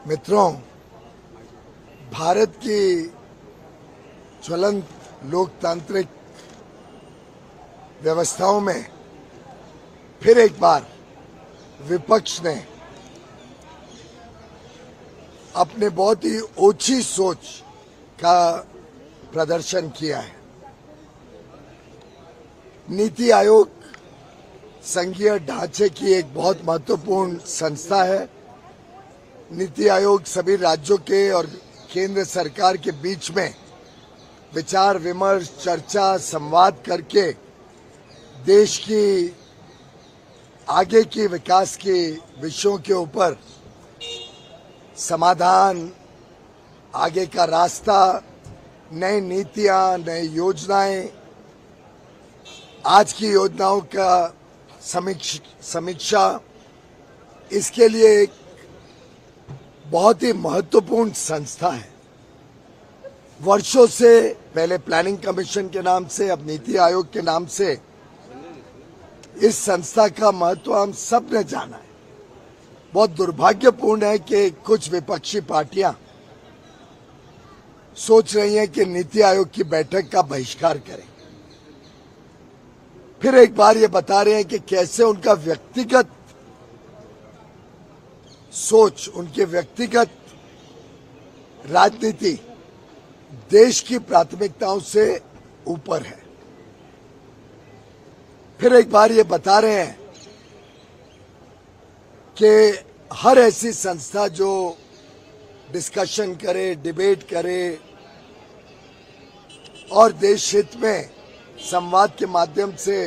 मित्रों, भारत की ज्वलंत लोकतांत्रिक व्यवस्थाओं में फिर एक बार विपक्ष ने अपने बहुत ही ओछी सोच का प्रदर्शन किया है। नीति आयोग संघीय ढांचे की एक बहुत महत्वपूर्ण संस्था है। नीति आयोग सभी राज्यों के और केंद्र सरकार के बीच में विचार विमर्श, चर्चा, संवाद करके देश की आगे की विकास के विषयों के ऊपर समाधान, आगे का रास्ता, नई नीतियां, नई योजनाएं, आज की योजनाओं का समीक्षा, इसके लिए एक बहुत ही महत्वपूर्ण संस्था है। वर्षों से पहले प्लानिंग कमीशन के नाम से, अब नीति आयोग के नाम से इस संस्था का महत्व हम सब ने जाना है। बहुत दुर्भाग्यपूर्ण है कि कुछ विपक्षी पार्टियां सोच रही हैं कि नीति आयोग की बैठक का बहिष्कार करें। फिर एक बार ये बता रहे हैं कि कैसे उनका व्यक्तिगत सोच, उनके व्यक्तिगत राजनीति देश की प्राथमिकताओं से ऊपर है। फिर एक बार ये बता रहे हैं कि हर ऐसी संस्था जो डिस्कशन करे, डिबेट करे और देश हित में संवाद के माध्यम से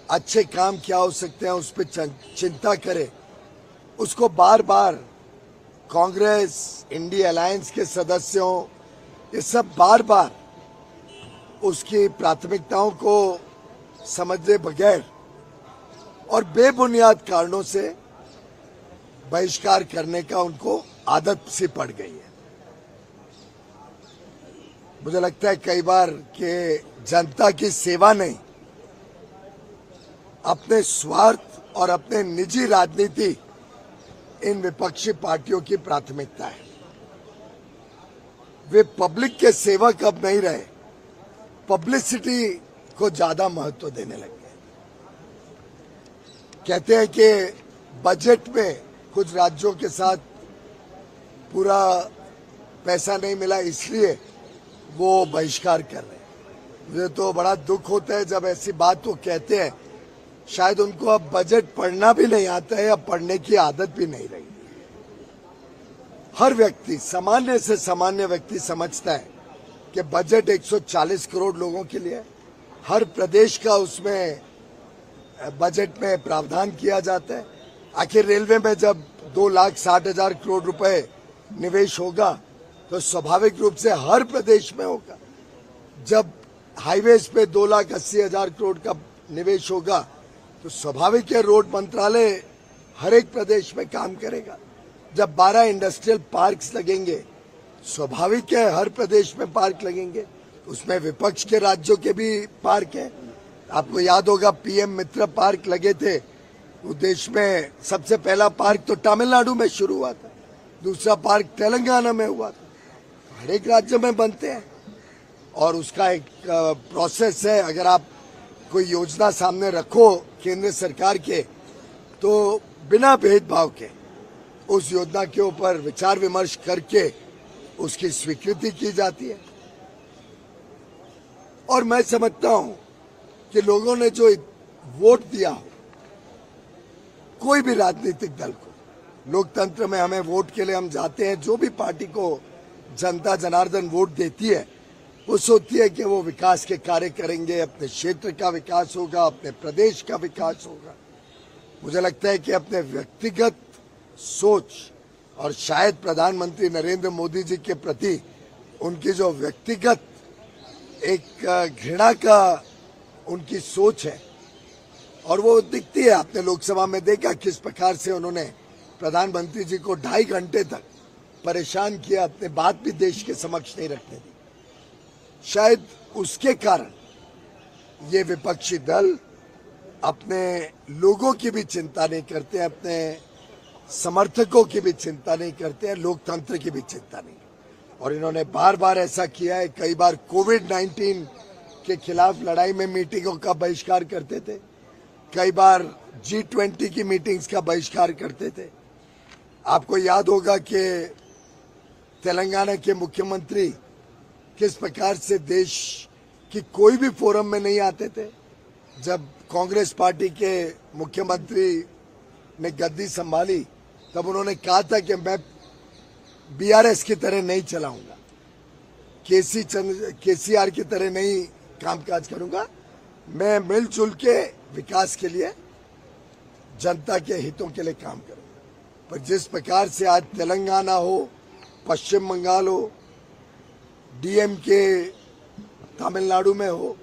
अच्छे काम क्या हो सकते हैं उस पर चिंता करे, उसको बार बार कांग्रेस, इंडिया अलायंस के सदस्यों, ये सब बार बार उसकी प्राथमिकताओं को समझे बगैर और बेबुनियाद कारणों से बहिष्कार करने का उनको आदत सी पड़ गई है। मुझे लगता है कई बार कि जनता की सेवा नहीं, अपने स्वार्थ और अपने निजी राजनीति इन विपक्षी पार्टियों की प्राथमिकता है। वे पब्लिक के सेवक अब नहीं रहे, पब्लिसिटी को ज्यादा महत्व देने लगे। कहते हैं कि बजट में कुछ राज्यों के साथ पूरा पैसा नहीं मिला, इसलिए वो बहिष्कार कर रहे हैं। मुझे तो बड़ा दुख होता है जब ऐसी बात वो कहते हैं। शायद उनको अब बजट पढ़ना भी नहीं आता है, अब पढ़ने की आदत भी नहीं रही। हर व्यक्ति, सामान्य से सामान्य व्यक्ति समझता है कि बजट 140 करोड़ लोगों के लिए, हर प्रदेश का उसमें बजट में प्रावधान किया जाता है। आखिर रेलवे में जब 2,60,000 करोड़ रुपए निवेश होगा तो स्वाभाविक रूप से हर प्रदेश में होगा। जब हाईवेज पे 2,80,000 करोड़ का निवेश होगा तो स्वाभाविक है रोड मंत्रालय हर एक प्रदेश में काम करेगा। जब 12 इंडस्ट्रियल पार्क्स लगेंगे, स्वाभाविक है हर प्रदेश में पार्क लगेंगे। उसमें विपक्ष के राज्यों के भी पार्क हैं। आपको याद होगा पीएम मित्र पार्क लगे थे। वो देश में सबसे पहला पार्क तो तमिलनाडु में शुरू हुआ था, दूसरा पार्क तेलंगाना में हुआ था। हर एक राज्य में बनते हैं और उसका एक प्रोसेस है। अगर आप कोई योजना सामने रखो केंद्र सरकार के, तो बिना भेदभाव के उस योजना के ऊपर विचार विमर्श करके उसकी स्वीकृति की जाती है। और मैं समझता हूं कि लोगों ने जो वोट दिया, कोई भी राजनीतिक दल को, लोकतंत्र में हमें वोट के लिए हम जाते हैं, जो भी पार्टी को जनता जनार्दन वोट देती है वो सोचती है कि वो विकास के कार्य करेंगे, अपने क्षेत्र का विकास होगा, अपने प्रदेश का विकास होगा। मुझे लगता है कि अपने व्यक्तिगत सोच और शायद प्रधानमंत्री नरेंद्र मोदी जी के प्रति उनकी जो व्यक्तिगत एक घृणा का उनकी सोच है और वो दिखती है। आपने लोकसभा में देखा किस प्रकार से उन्होंने प्रधानमंत्री जी को 2.5 घंटे तक परेशान किया, अपने बात भी देश के समक्ष नहीं रखने दी। शायद उसके कारण ये विपक्षी दल अपने लोगों की भी चिंता नहीं करते, अपने समर्थकों की भी चिंता नहीं करते हैं, लोकतंत्र की भी चिंता नहीं। और इन्होंने बार बार ऐसा किया है। कई बार कोविड-19 के खिलाफ लड़ाई में मीटिंगों का बहिष्कार करते थे, कई बार G20 की मीटिंग्स का बहिष्कार करते थे। आपको याद होगा कि तेलंगाना के मुख्यमंत्री किस प्रकार से देश की कोई भी फोरम में नहीं आते थे। जब कांग्रेस पार्टी के मुख्यमंत्री ने गद्दी संभाली तब उन्होंने कहा था कि मैं BRS की तरह नहीं चलाऊंगा, KCR की तरह नहीं कामकाज करूंगा, मैं मिलजुल के विकास के लिए, जनता के हितों के लिए काम करूंगा। पर जिस प्रकार से आज तेलंगाना हो, पश्चिम बंगाल हो, DMK तमिलनाडु में हो,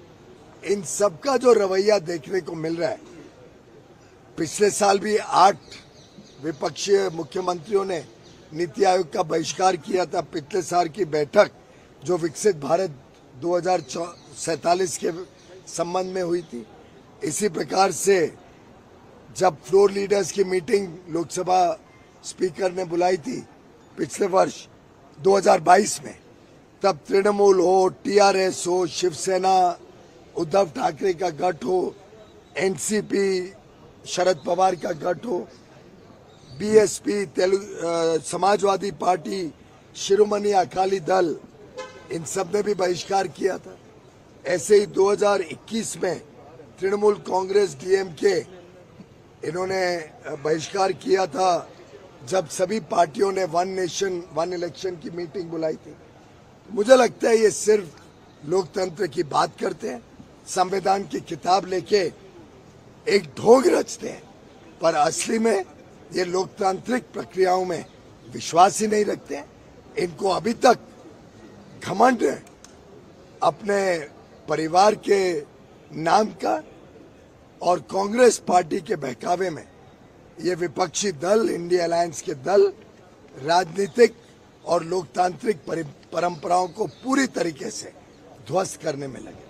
इन सब का जो रवैया देखने को मिल रहा है। पिछले साल भी 8 विपक्षी मुख्यमंत्रियों ने नीति आयोग का बहिष्कार किया था। पिछले साल की बैठक जो विकसित भारत 2047 के संबंध में हुई थी। इसी प्रकार से जब फ्लोर लीडर्स की मीटिंग लोकसभा स्पीकर ने बुलाई थी पिछले वर्ष 2022 में, तब तृणमूल हो, TRS हो, शिवसेना, उद्धव ठाकरे का गठ हो, NCP शरद पवार का गठ हो, BSP समाजवादी पार्टी, शिरोमणि अकाली दल, इन सब ने भी बहिष्कार किया था। ऐसे ही 2021 में तृणमूल कांग्रेस, DMK इन्होंने बहिष्कार किया था जब सभी पार्टियों ने वन नेशन वन इलेक्शन की मीटिंग बुलाई थी। मुझे लगता है ये सिर्फ लोकतंत्र की बात करते हैं, संविधान की किताब लेके एक ढोंग रचते हैं, पर असली में ये लोकतांत्रिक प्रक्रियाओं में विश्वास ही नहीं रखते हैं। इनको अभी तक घमंड है अपने परिवार के नाम का, और कांग्रेस पार्टी के बहकावे में ये विपक्षी दल, इंडिया अलायंस के दल राजनीतिक और लोकतांत्रिक परंपराओं को पूरी तरीके से ध्वस्त करने में लगे।